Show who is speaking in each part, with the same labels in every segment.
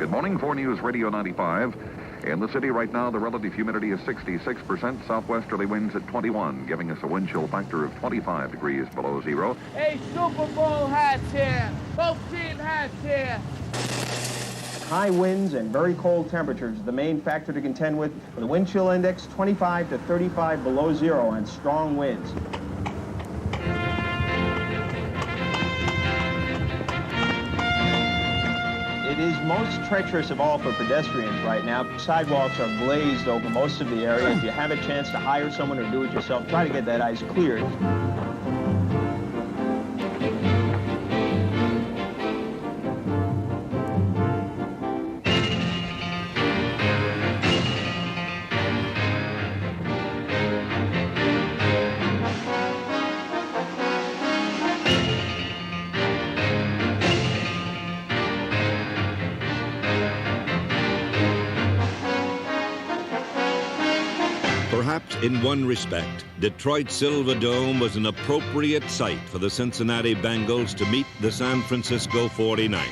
Speaker 1: Good morning, 4 News Radio 95. In the city right now, the relative humidity is 66%, southwesterly winds at 21, giving us a wind chill factor of 25 degrees below zero.
Speaker 2: Hey, Super Bowl hats here. Both team hats here.
Speaker 3: High winds and very cold temperatures are the main factor to contend with the wind chill index 25 to 35 below zero and strong winds. It is most treacherous of all for pedestrians right now. Sidewalks are glazed over most of the area. If you have a chance to hire someone or do it yourself, try to get that ice cleared.
Speaker 4: Perhaps in one respect, Detroit's Silver Dome was an appropriate site for the Cincinnati Bengals to meet the San Francisco 49ers.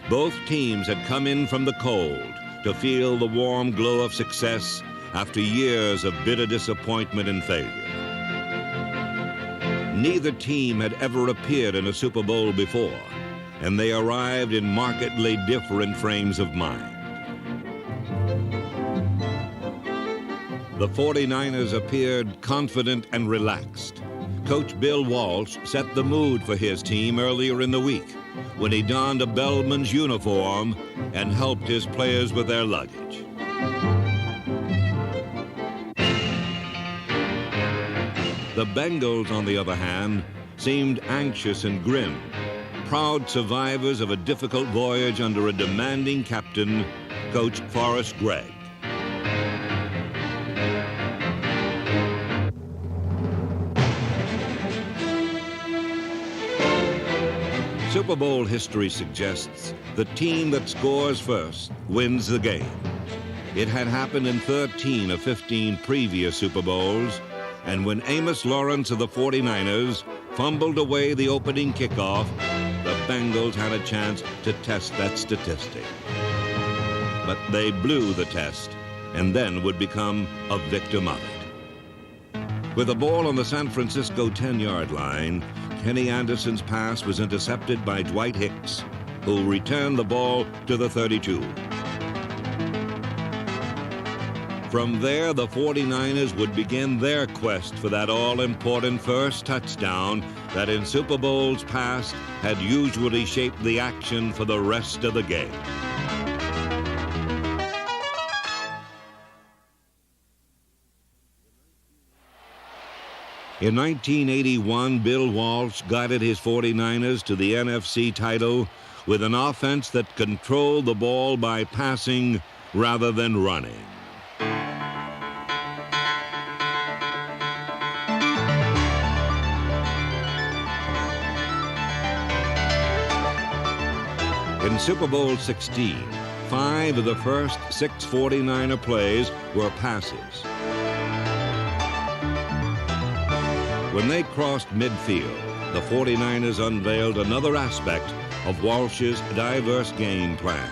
Speaker 4: Both teams had come in from the cold to feel the warm glow of success after years of bitter disappointment and failure. Neither team had ever appeared in a Super Bowl before, and they arrived in markedly different frames of mind. The 49ers appeared confident and relaxed. Coach Bill Walsh set the mood for his team earlier in the week when he donned a bellman's uniform and helped his players with their luggage. The Bengals, on the other hand, seemed anxious and grim, proud survivors of a difficult voyage under a demanding captain, Coach Forrest Gregg. Super Bowl history suggests the team that scores first wins the game. It had happened in 13 of 15 previous Super Bowls, and when Amos Lawrence of the 49ers fumbled away the opening kickoff, the Bengals had a chance to test that statistic. But they blew the test and then would become a victim of it. With the ball on the San Francisco 10-yard line, Kenny Anderson's pass was intercepted by Dwight Hicks, who returned the ball to the 32. From there, the 49ers would begin their quest for that all-important first touchdown that in Super Bowls past had usually shaped the action for the rest of the game. In 1981, Bill Walsh guided his 49ers to the NFC title with an offense that controlled the ball by passing rather than running. In Super Bowl 16, 5 of the first 6 49er plays were passes. When they crossed midfield, the 49ers unveiled another aspect of Walsh's diverse game plan.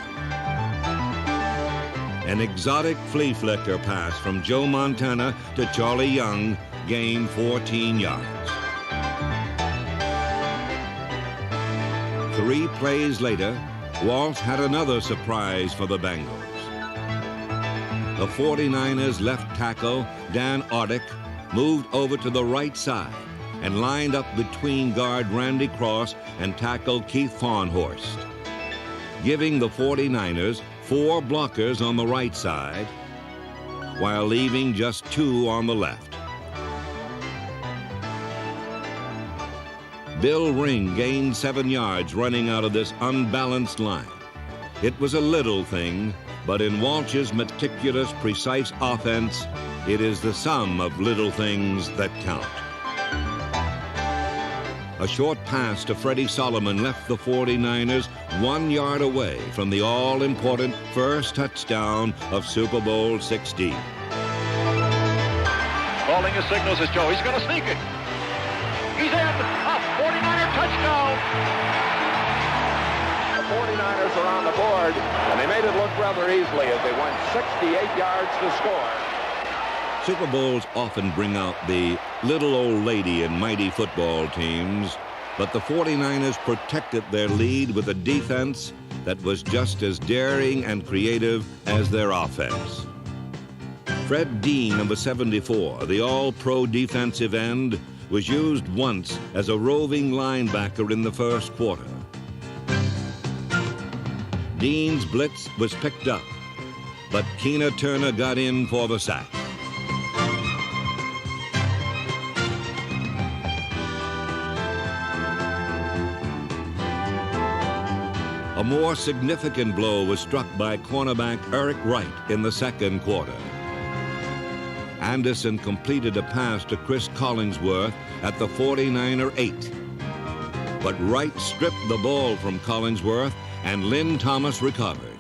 Speaker 4: An exotic flea flicker pass from Joe Montana to Charlie Young gained 14 yards. 3 plays later, Walsh had another surprise for the Bengals. The 49ers left tackle Dan Audick moved over to the right side and lined up between guard Randy Cross and tackle Keith Farnhorst, giving the 49ers 4 blockers on the right side while leaving just 2 on the left. Bill Ring gained 7 yards running out of this unbalanced line. It was a little thing, but in Walsh's meticulous, precise offense, it is the sum of little things that count. A short pass to Freddie Solomon left the 49ers 1 yard away from the all-important first touchdown of Super Bowl 16.
Speaker 5: Calling his signals as Joe. He's going to sneak it. He's in. A 49er touchdown.
Speaker 6: 49ers are on the board, and they made it look rather easily as they went 68 yards to score.
Speaker 4: Super Bowls often bring out the little old lady in mighty football teams, but the 49ers protected their lead with a defense that was just as daring and creative as their offense. Fred Dean, number 74, the all-pro defensive end, was used once as a roving linebacker in the first quarter. Dean's blitz was picked up, but Keena Turner got in for the sack. A more significant blow was struck by cornerback Eric Wright in the second quarter. Anderson completed a pass to Chris Collingsworth at the 49er 8. But Wright stripped the ball from Collingsworth and Lynn Thomas recovered.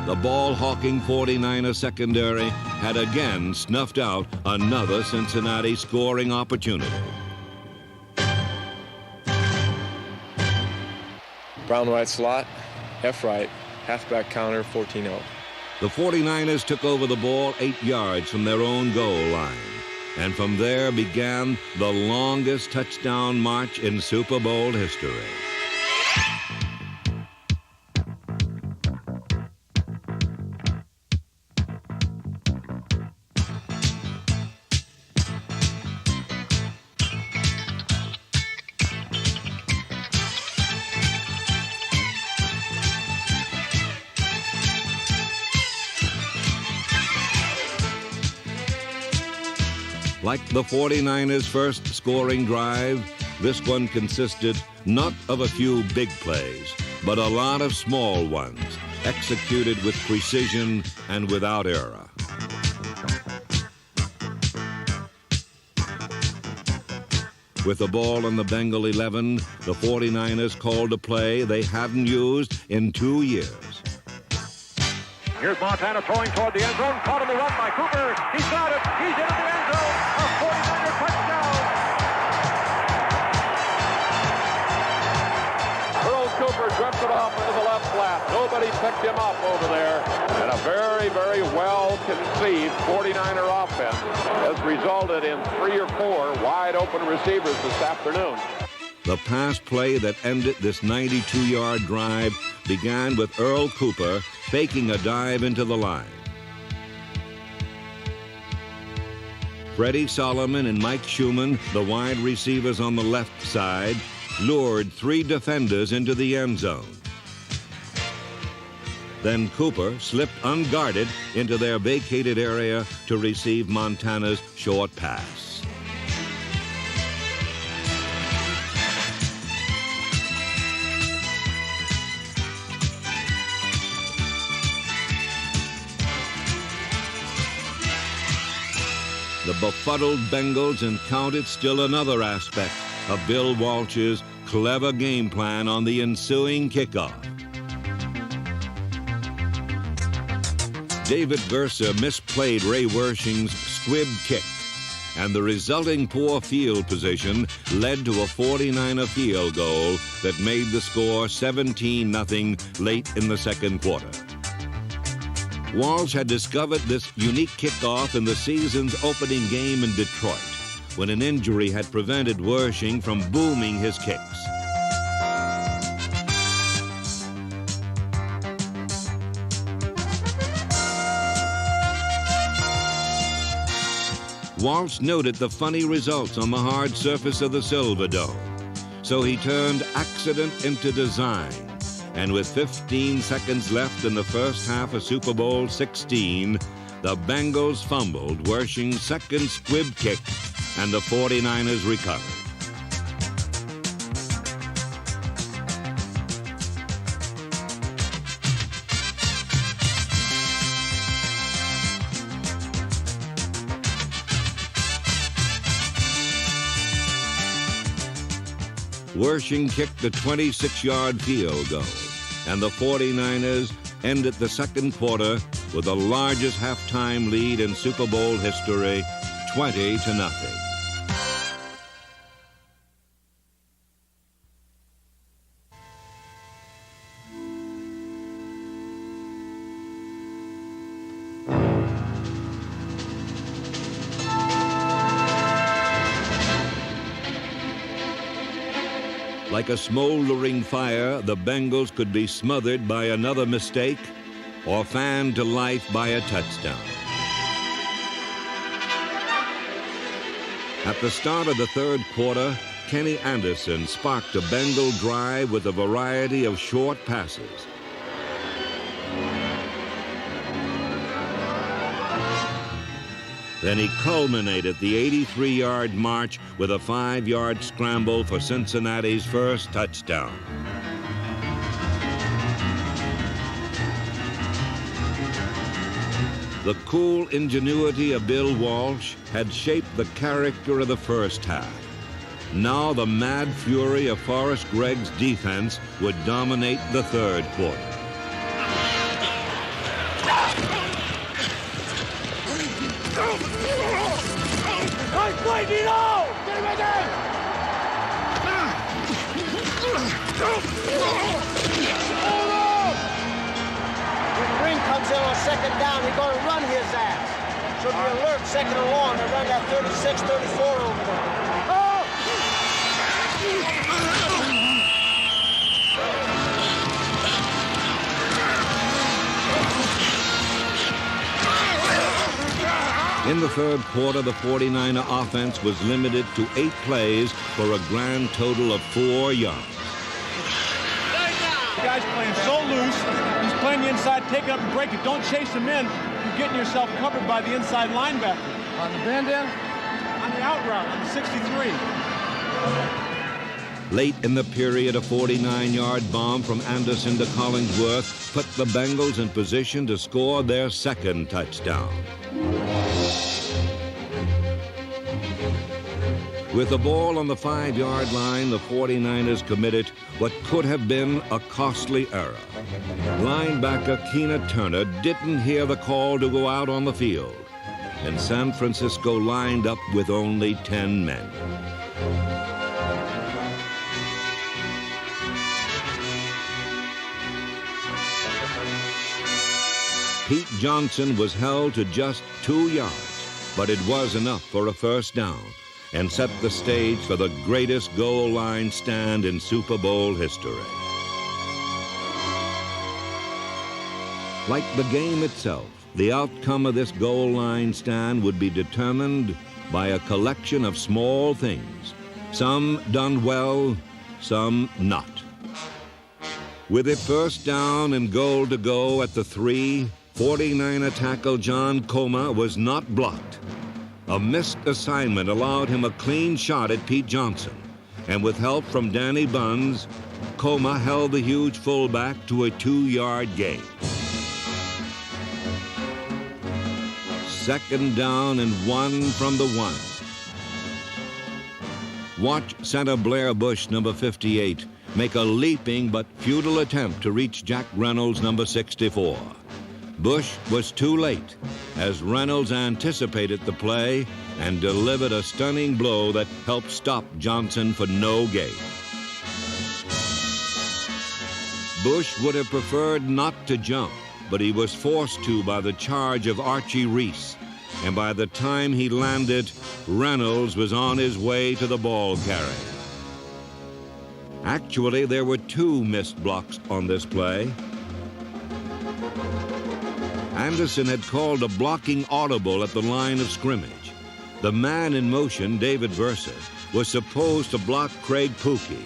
Speaker 4: The ball-hawking 49er secondary had again snuffed out another Cincinnati scoring opportunity.
Speaker 7: Brown right slot, F right, halfback counter, 14-0.
Speaker 4: The 49ers took over the ball 8 yards from their own goal line. And from there began the longest touchdown march in Super Bowl history. Like the 49ers' first scoring drive, this one consisted not of a few big plays, but a lot of small ones, executed with precision and without error. With the ball on the Bengal 11, the 49ers called a play they hadn't used in 2 years.
Speaker 5: Here's Montana throwing toward the end zone. Caught on the run by Cooper. He's got it. He's into the end zone. A 49er touchdown.
Speaker 6: Earl Cooper drifted off into the left flat. Nobody picked him up over there. And a very, very well-conceived 49er offense has resulted in 3 or 4 wide-open receivers this afternoon.
Speaker 4: The pass play that ended this 92-yard drive began with Earl Cooper faking a dive into the line. Freddie Solomon and Mike Schumann, the wide receivers on the left side, lured 3 defenders into the end zone. Then Cooper slipped unguarded into their vacated area to receive Montana's short pass. The befuddled Bengals encountered still another aspect of Bill Walsh's clever game plan on the ensuing kickoff. David Versa misplayed Ray Wershing's squib kick, and the resulting poor field position led to a 49er field goal that made the score 17-0 late in the second quarter. Walsh had discovered this unique kickoff in the season's opening game in Detroit, when an injury had prevented Wershing from booming his kicks. Walsh noted the funny results on the hard surface of the Silverdome, so he turned accident into design. And with 15 seconds left in the first half of Super Bowl 16, the Bengals fumbled Wershing's second squib kick, and the 49ers recovered. Wershing kicked a 26-yard field goal, and the 49ers ended the second quarter with the largest halftime lead in Super Bowl history, 20-0. Like a smoldering fire, the Bengals could be smothered by another mistake or fanned to life by a touchdown. At the start of the third quarter, Kenny Anderson sparked a Bengal drive with a variety of short passes. Then he culminated the 83-yard march with a 5-yard scramble for Cincinnati's first touchdown. The cool ingenuity of Bill Walsh had shaped the character of the first half. Now the mad fury of Forrest Gregg's defense would dominate the third quarter.
Speaker 2: Get him again!
Speaker 8: When Green comes in on second down, he's going to run his ass. So be alert, second and long, to run that 36, 34 over there.
Speaker 4: In the third quarter, the 49er offense was limited to 8 plays for a grand total of 4 yards.
Speaker 9: The guy's playing so loose. He's playing the inside, take it up and break it. Don't chase him in. You're getting yourself covered by the inside linebacker.
Speaker 2: On the bend in?
Speaker 9: On the out route, on the 63.
Speaker 4: Late in the period, a 49-yard bomb from Anderson to Collingsworth put the Bengals in position to score their second touchdown. With the ball on the 5-yard line, the 49ers committed what could have been a costly error. Linebacker Keena Turner didn't hear the call to go out on the field, and San Francisco lined up with only 10 men. Pete Johnson was held to just 2 yards, but it was enough for a first down and set the stage for the greatest goal line stand in Super Bowl history. Like the game itself, the outcome of this goal line stand would be determined by a collection of small things, some done well, some not. With it first down and goal to go at the 3, 49er tackle John Coma was not blocked. A missed assignment allowed him a clean shot at Pete Johnson, and with help from Danny Buns, Coma held the huge fullback to a 2-yard gain. Second down and 1 from the 1. Watch center Blair Bush, number 58, make a leaping but futile attempt to reach Jack Reynolds, number 64. Bush was too late, as Reynolds anticipated the play and delivered a stunning blow that helped stop Johnson for no gain. Bush would have preferred not to jump, but he was forced to by the charge of Archie Reese, and by the time he landed, Reynolds was on his way to the ball carrier. Actually, there were 2 missed blocks on this play. Anderson had called a blocking audible at the line of scrimmage. The man in motion, David Versa, was supposed to block Craig Pookie,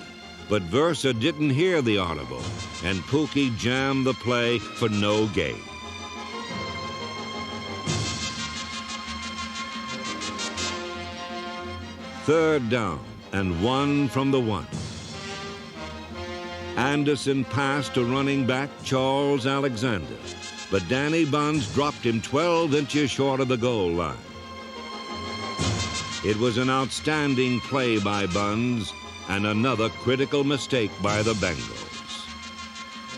Speaker 4: but Versa didn't hear the audible, and Pookie jammed the play for no gain. Third down and 1 from the 1. Anderson passed to running back Charles Alexander, but Danny Buns dropped him 12 inches short of the goal line. It was an outstanding play by Buns and another critical mistake by the Bengals.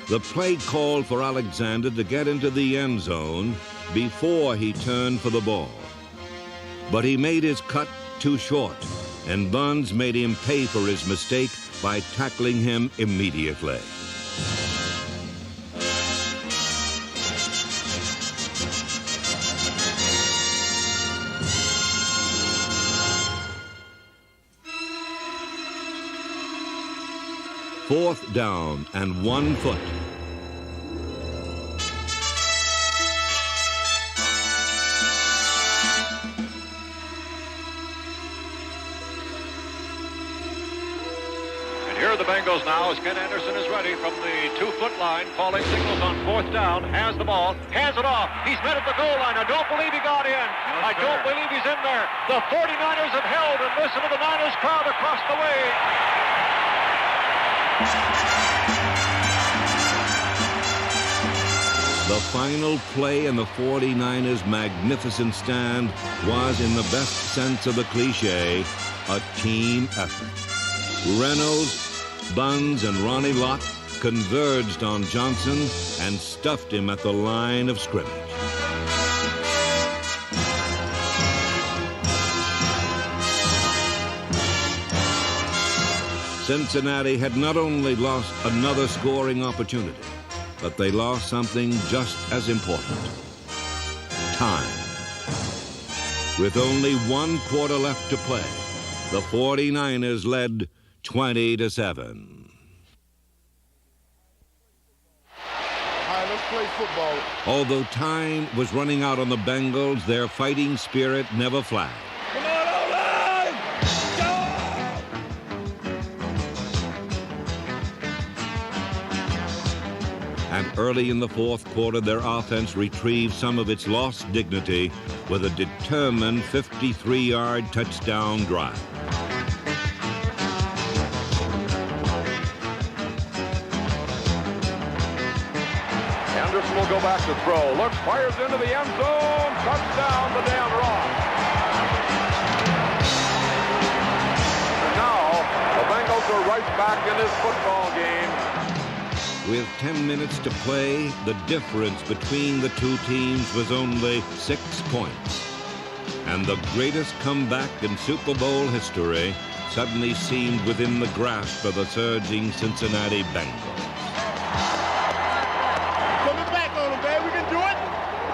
Speaker 4: The play called for Alexander to get into the end zone before he turned for the ball. But he made his cut too short, and Buns made him pay for his mistake by tackling him immediately. 4th down and 1 foot.
Speaker 5: Here are the Bengals now as Ken Anderson is ready from the 2-foot line, calling signals on 4th down, has the ball, hands it off. He's met at the goal line. I don't believe he got in. I don't believe he's in there. The 49ers have held, and listen to the Niners crowd across the way.
Speaker 4: The final play in the 49ers' magnificent stand was, in the best sense of the cliche, a team effort. Reynolds, Buns, and Ronnie Lott converged on Johnson and stuffed him at the line of scrimmage. Cincinnati had not only lost another scoring opportunity, but they lost something just as important: time. With only 1 quarter left to play, the 49ers led 20-7.
Speaker 10: All right, let's play football.
Speaker 4: Although time was running out on the Bengals, their fighting spirit never flagged.
Speaker 2: Come on, O-line! Go!
Speaker 4: And early in the 4th quarter, their offense retrieved some of its lost dignity with a determined 53-yard touchdown drive.
Speaker 6: Anderson will go back to throw. Looks, fires into the end zone. Touchdown to Dan Ross. And now the Bengals are right back in this football game.
Speaker 4: With 10 minutes to play, the difference between the two teams was only 6 points. And the greatest comeback in Super Bowl history suddenly seemed within the grasp of the surging Cincinnati Bengals.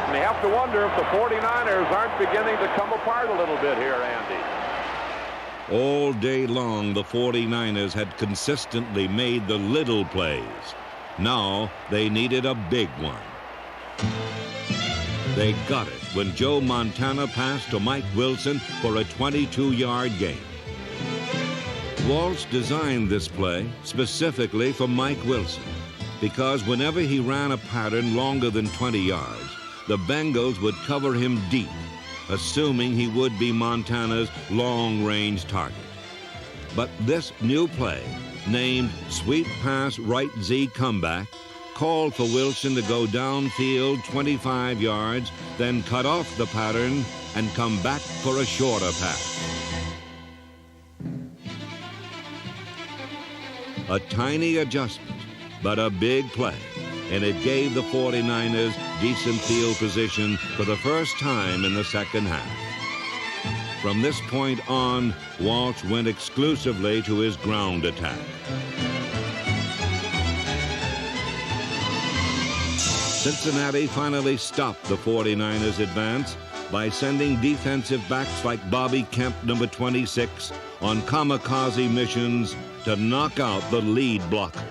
Speaker 6: And you have to wonder if the 49ers aren't beginning to come apart a little bit here, Andy.
Speaker 4: All day long, the 49ers had consistently made the little plays. Now they needed a big one. They got it when Joe Montana passed to Mike Wilson for a 22-yard gain. Walsh designed this play specifically for Mike Wilson, because whenever he ran a pattern longer than 20 yards, the Bengals would cover him deep, assuming he would be Montana's long-range target. But this new play, named Sweep Pass Right Z Comeback, called for Wilson to go downfield 25 yards, then cut off the pattern and come back for a shorter pass. A tiny adjustment, but a big play, and it gave the 49ers decent field position for the first time in the second half. From this point on, Walsh went exclusively to his ground attack. Cincinnati finally stopped the 49ers' advance by sending defensive backs like Bobby Kemp, number 26, on kamikaze missions to knock out the lead blockers.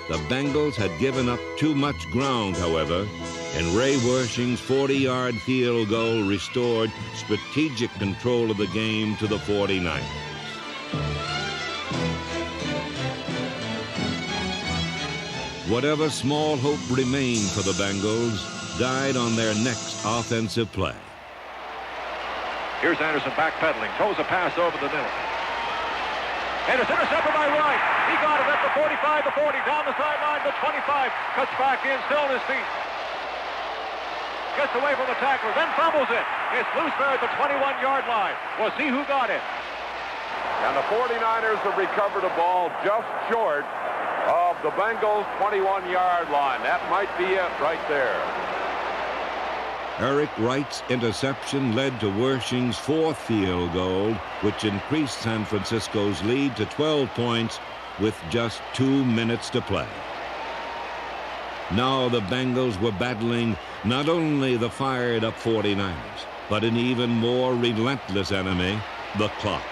Speaker 4: The Bengals had given up too much ground, however, and Ray Wersching's 40-yard field goal restored strategic control of the game to the 49ers. Whatever small hope remained for the Bengals died on their next offensive play.
Speaker 5: Here's Anderson backpedaling, throws a pass over the middle. And it's intercepted by Wright. He got it at the 45, the 40, down the sideline, the 25, cuts back in, still on his feet. Gets away from the tackler, then fumbles it. It's loose there at the 21-yard line. We'll see who got it.
Speaker 6: And the 49ers have recovered a ball just short of the Bengals' 21-yard line. That might be it right there.
Speaker 4: Eric Wright's interception led to Wersching's fourth field goal, which increased San Francisco's lead to 12 points with just 2 minutes to play. Now the Bengals were battling not only the fired-up 49ers, but an even more relentless enemy, the clock.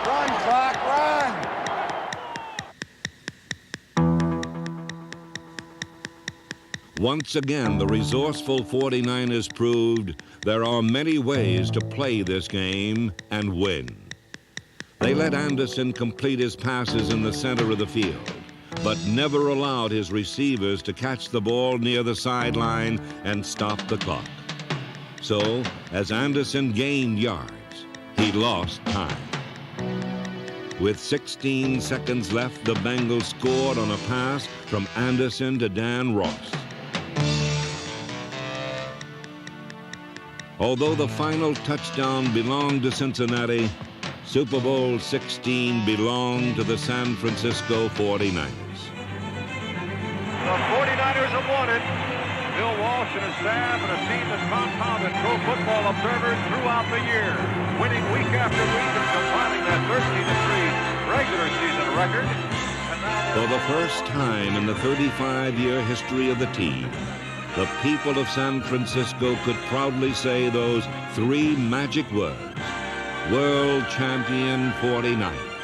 Speaker 2: Run, clock, run!
Speaker 4: Once again, the resourceful 49ers proved there are many ways to play this game and win. They let Anderson complete his passes in the center of the field, but never allowed his receivers to catch the ball near the sideline and stop the clock. So, as Anderson gained yards, he lost time. With 16 seconds left, the Bengals scored on a pass from Anderson to Dan Ross. Although the final touchdown belonged to Cincinnati, Super Bowl 16 belonged to the San Francisco 49ers.
Speaker 5: The 49ers have won it. Bill Walsh and his staff and a team that's compounded Pro Football Observers throughout the year, winning week after week and compiling that 13-3 regular season record.
Speaker 4: For the first time in the 35-year history of the team, the people of San Francisco could proudly say those three magic words: World Champion 49ers.